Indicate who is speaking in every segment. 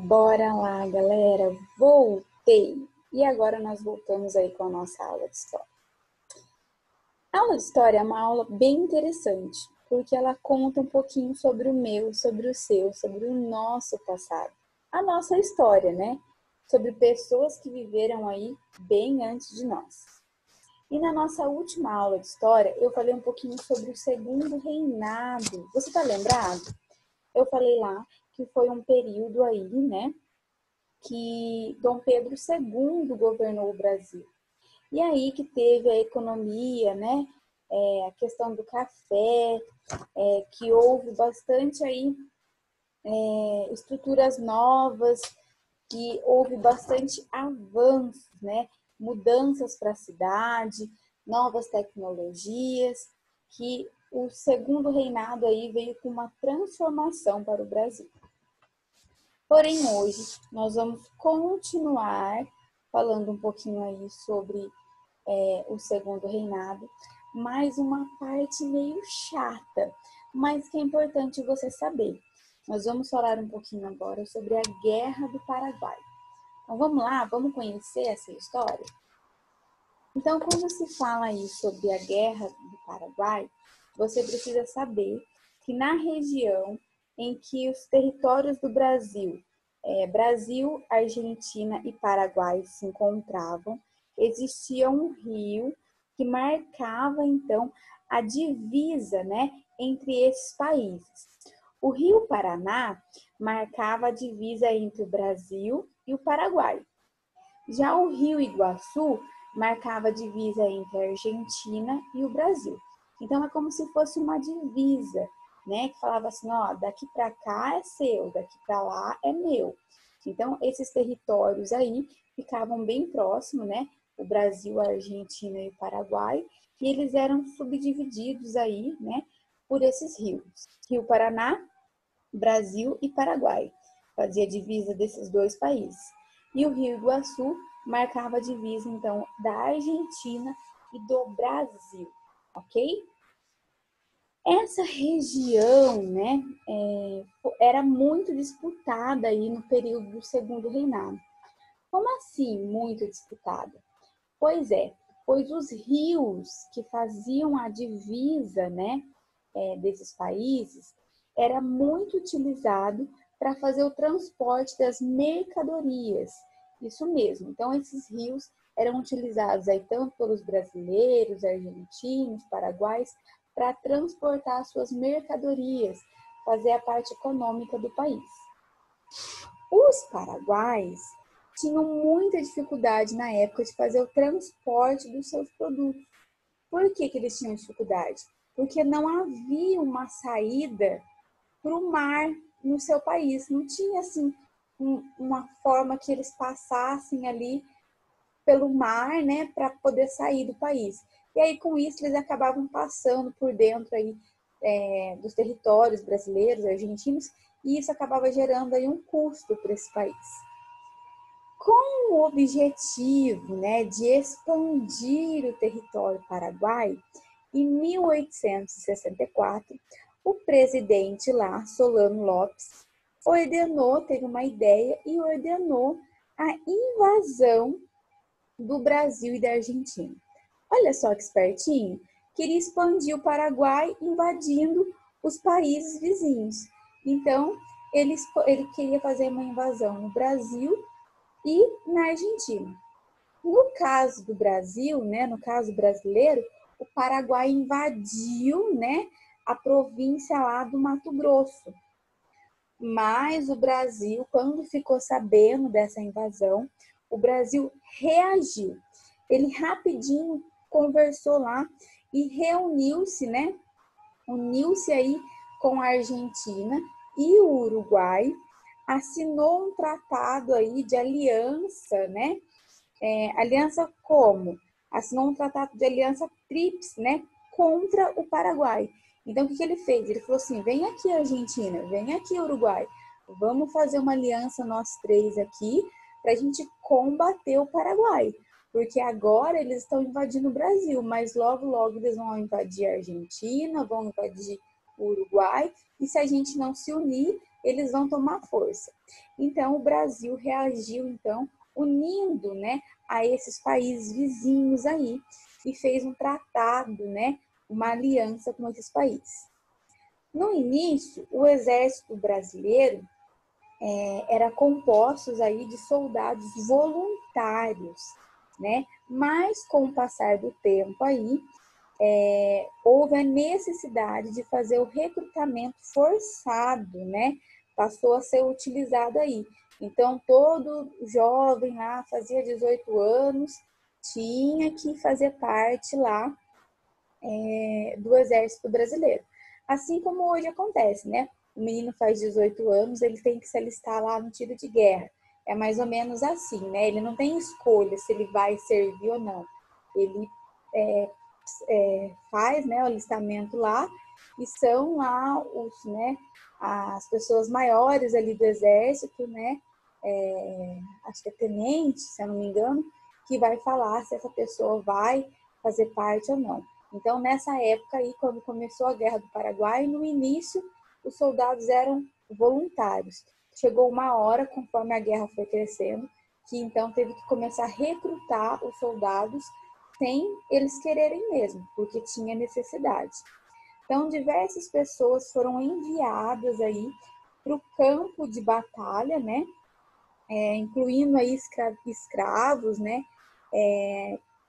Speaker 1: Bora lá, galera! Voltei! E agora nós voltamos aí com a nossa aula de história. A aula de história é uma aula bem interessante, porque ela conta um pouquinho sobre o meu, sobre o seu, sobre o nosso passado. A nossa história, né? Sobre pessoas que viveram aí bem antes de nós. E na nossa última aula de história, eu falei um pouquinho sobre o segundo reinado. Você tá lembrado? Eu falei lá que foi um período aí, né? Que Dom Pedro II governou o Brasil. E aí que teve a economia, né? A questão do café, que houve bastante aí estruturas novas, que houve bastante avanços, né? Mudanças para a cidade, novas tecnologias, que o segundo reinado aí veio com uma transformação para o Brasil. Porém, hoje nós vamos continuar falando um pouquinho aí sobre o segundo reinado, mais uma parte meio chata, mas que é importante você saber. Nós vamos falar um pouquinho agora sobre a Guerra do Paraguai. Então vamos lá, vamos conhecer essa história? Então, quando se fala aí sobre a Guerra do Paraguai, você precisa saber que na região em que os territórios do Brasil, Brasil, Argentina e Paraguai se encontravam, existia um rio que marcava então a divisa, né, entre esses países. O Rio Paraná marcava a divisa entre o Brasil e o Paraguai. Já o Rio Iguaçu marcava a divisa entre a Argentina e o Brasil. Então é como se fosse uma divisa, né? Que falava assim, ó, daqui para cá é seu, daqui para lá é meu. Então esses territórios aí ficavam bem próximos, né? O Brasil, a Argentina e o Paraguai, e eles eram subdivididos aí, né? Por esses rios. Rio Paraná, Brasil e Paraguai. Fazia divisa desses dois países. E o Rio Iguaçu marcava a divisa, então, da Argentina e do Brasil, ok? Essa região, né, era muito disputada aí no período do Segundo Reinado. Como assim muito disputada? Pois os rios que faziam a divisa, né, desses países, era muito utilizado para fazer o transporte das mercadorias. Isso mesmo. Então, esses rios eram utilizados aí tanto pelos brasileiros, argentinos, paraguaios, para transportar suas mercadorias, fazer a parte econômica do país. Os paraguaios tinham muita dificuldade na época de fazer o transporte dos seus produtos. Por que eles tinham dificuldade? Porque não havia uma saída para o mar no seu país. Não tinha, assim, uma forma que eles passassem ali pelo mar, né, para poder sair do país. E aí, com isso, eles acabavam passando por dentro aí, dos territórios brasileiros, argentinos, e isso acabava gerando aí um custo para esse país. Com o objetivo, né, de expandir o território paraguai, em 1864, o presidente lá, Solano Lopes, teve uma ideia e ordenou a invasão do Brasil e da Argentina. Olha só que espertinho, queria expandir o Paraguai invadindo os países vizinhos. Então, ele queria fazer uma invasão no Brasil e na Argentina. No caso do Brasil, né, no caso brasileiro, o Paraguai invadiu, né, a província lá do Mato Grosso. Mas o Brasil, quando ficou sabendo dessa invasão, o Brasil reagiu. Ele rapidinho conversou lá e reuniu-se, né, uniu-se aí com a Argentina e o Uruguai, assinou um tratado aí de aliança, né? Aliança como? Assinou um tratado de aliança tríplice, né? Contra o Paraguai. Então, o que ele fez? Ele falou assim, vem aqui Argentina, vem aqui Uruguai, vamos fazer uma aliança nós três aqui para a gente combater o Paraguai. Porque agora eles estão invadindo o Brasil, mas logo, logo eles vão invadir a Argentina, vão invadir o Uruguai, e se a gente não se unir, eles vão tomar força. Então, o Brasil reagiu, então, unindo, né, a esses países vizinhos aí e fez um tratado, né, uma aliança com esses países. No início, o exército brasileiro era composto aí de soldados voluntários, né? Mas com o passar do tempo aí, houve a necessidade de fazer o recrutamento forçado, né? Passou a ser utilizado aí. Então, todo jovem lá, fazia 18 anos, tinha que fazer parte lá do Exército Brasileiro. Assim como hoje acontece, né? O menino faz 18 anos, ele tem que se alistar lá no tiro de guerra. É mais ou menos assim, né? Ele não tem escolha se ele vai servir ou não. Ele faz, né, o alistamento lá e são lá os, né, as pessoas maiores ali do exército, né? Acho que é tenente, se eu não me engano, que vai falar se essa pessoa vai fazer parte ou não. Então, nessa época aí, quando começou a Guerra do Paraguai, no início, os soldados eram voluntários. Chegou uma hora, conforme a guerra foi crescendo, que então teve que começar a recrutar os soldados sem eles quererem mesmo, porque tinha necessidade. Então, diversas pessoas foram enviadas aí para o campo de batalha, né? Incluindo aí escravos, né?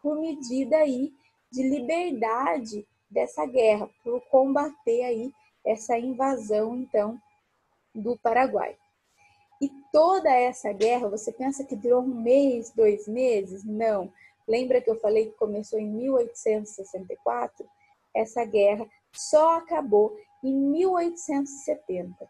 Speaker 1: Por medida aí de liberdade dessa guerra, por combater aí essa invasão, então, do Paraguai. E toda essa guerra, você pensa que durou um mês, 2 meses? Não. Lembra que eu falei que começou em 1864? Essa guerra só acabou em 1870.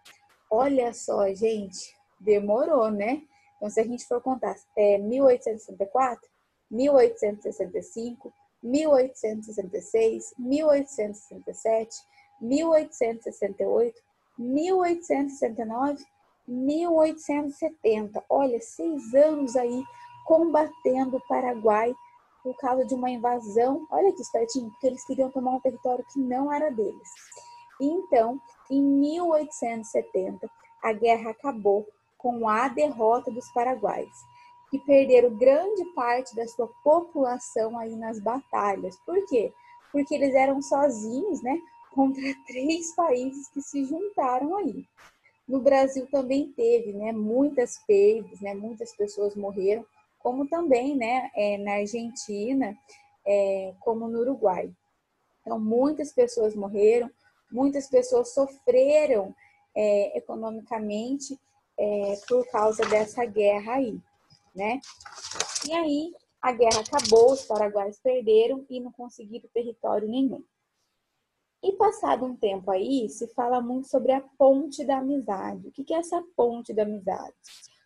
Speaker 1: Olha só, gente, demorou, né? Então, se a gente for contar, 1864, 1865, 1866, 1867, 1868, 1869, 1870. Olha, 6 anos aí combatendo o Paraguai por causa de uma invasão. Olha que espertinho, porque eles queriam tomar um território que não era deles. Então, em 1870, a guerra acabou com a derrota dos paraguaios, que perderam grande parte da sua população aí nas batalhas. Por quê? Porque eles eram sozinhos, né, contra 3 países que se juntaram aí. No Brasil também teve, né, muitas perdas, né, muitas pessoas morreram, como também, né, na Argentina, como no Uruguai. Então, muitas pessoas morreram, muitas pessoas sofreram economicamente por causa dessa guerra aí, né? E aí, a guerra acabou, os paraguaios perderam e não conseguiram território nenhum. E passado um tempo aí, se fala muito sobre a ponte da amizade. O que é essa ponte da amizade?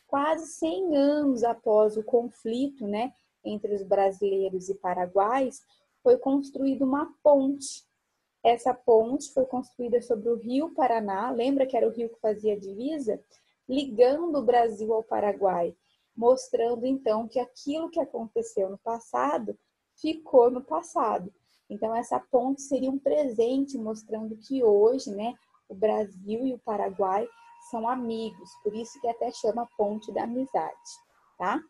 Speaker 1: Quase 100 anos após o conflito, né, entre os brasileiros e paraguaios, foi construída uma ponte. Essa ponte foi construída sobre o Rio Paraná, lembra que era o rio que fazia a divisa? Ligando o Brasil ao Paraguai, mostrando então que aquilo que aconteceu no passado ficou no passado. Então, essa ponte seria um presente mostrando que hoje, né, o Brasil e o Paraguai são amigos, por isso que até chama Ponte da Amizade, tá?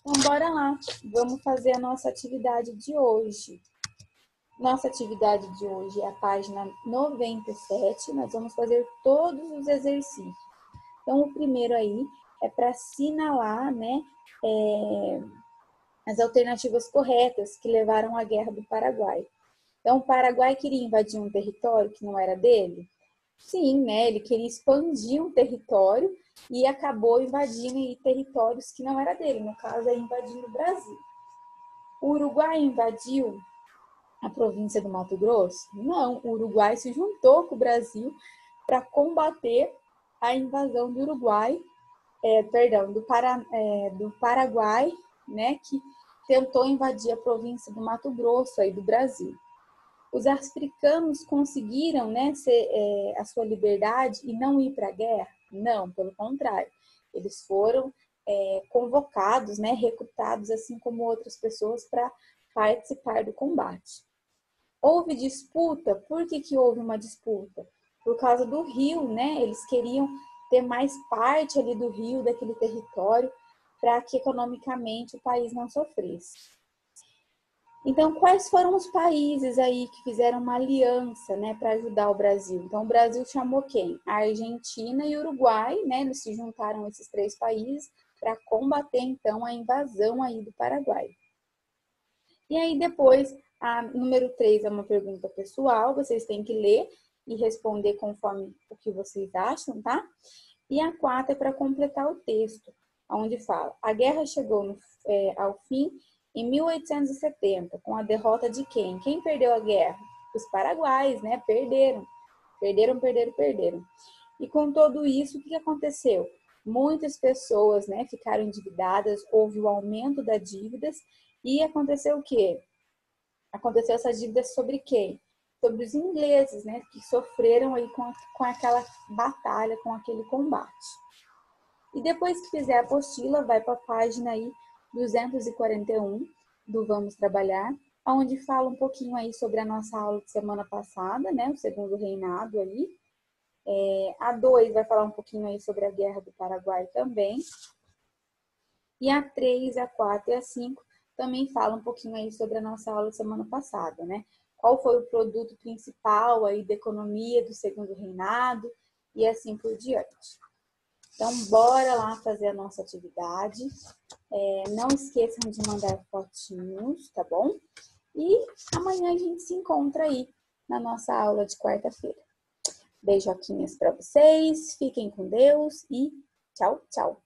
Speaker 1: Então, bora lá, vamos fazer a nossa atividade de hoje. Nossa atividade de hoje é a página 97, nós vamos fazer todos os exercícios. Então, o primeiro aí é para assinalar, né, as alternativas corretas que levaram à Guerra do Paraguai. Então, o Paraguai queria invadir um território que não era dele? Sim, né? Ele queria expandir um território e acabou invadindo territórios que não era dele, no caso, invadindo o Brasil. O Uruguai invadiu a província do Mato Grosso? Não, o Uruguai se juntou com o Brasil para combater a invasão do Uruguai, do Paraguai, né, que tentou invadir a província do Mato Grosso aí do Brasil. Os africanos conseguiram, né, a sua liberdade e não ir para a guerra? Não, pelo contrário. Eles foram convocados, né, recrutados, assim como outras pessoas, para participar do combate. Houve disputa? Por que houve uma disputa? por causa do rio, né? Eles queriam ter mais parte ali do rio, daquele território, para que economicamente o país não sofresse. Então, quais foram os países aí que fizeram uma aliança, né, para ajudar o Brasil? Então, o Brasil chamou quem? A Argentina e o Uruguai, né? Eles se juntaram esses 3 países para combater, então, a invasão aí do Paraguai. E aí, depois, a número 3 é uma pergunta pessoal, vocês têm que ler e responder conforme o que vocês acham, tá? E a 4 é para completar o texto, onde fala: a guerra chegou ao fim em 1870, com a derrota de quem? Quem perdeu a guerra? Os paraguaios, né? Perderam. E com tudo isso, o que aconteceu? Muitas pessoas, né, ficaram endividadas, houve o aumento das dívidas e aconteceu o quê? Aconteceu essas dívidas sobre quem? Sobre os ingleses, né, que sofreram aí com aquela batalha, com aquele combate. E depois que fizer a apostila, vai para a página aí 241 do Vamos Trabalhar, onde fala um pouquinho aí sobre a nossa aula de semana passada, né, o segundo reinado aí. A 2 vai falar um pouquinho aí sobre a Guerra do Paraguai também. E a 3, a 4 e a 5 também falam um pouquinho aí sobre a nossa aula de semana passada, né? Qual foi o produto principal aí da economia do segundo reinado e assim por diante. Então, bora lá fazer a nossa atividade. Não esqueçam de mandar fotinhos, tá bom? E amanhã a gente se encontra aí na nossa aula de quarta-feira. Beijoquinhas para vocês, fiquem com Deus e tchau, tchau!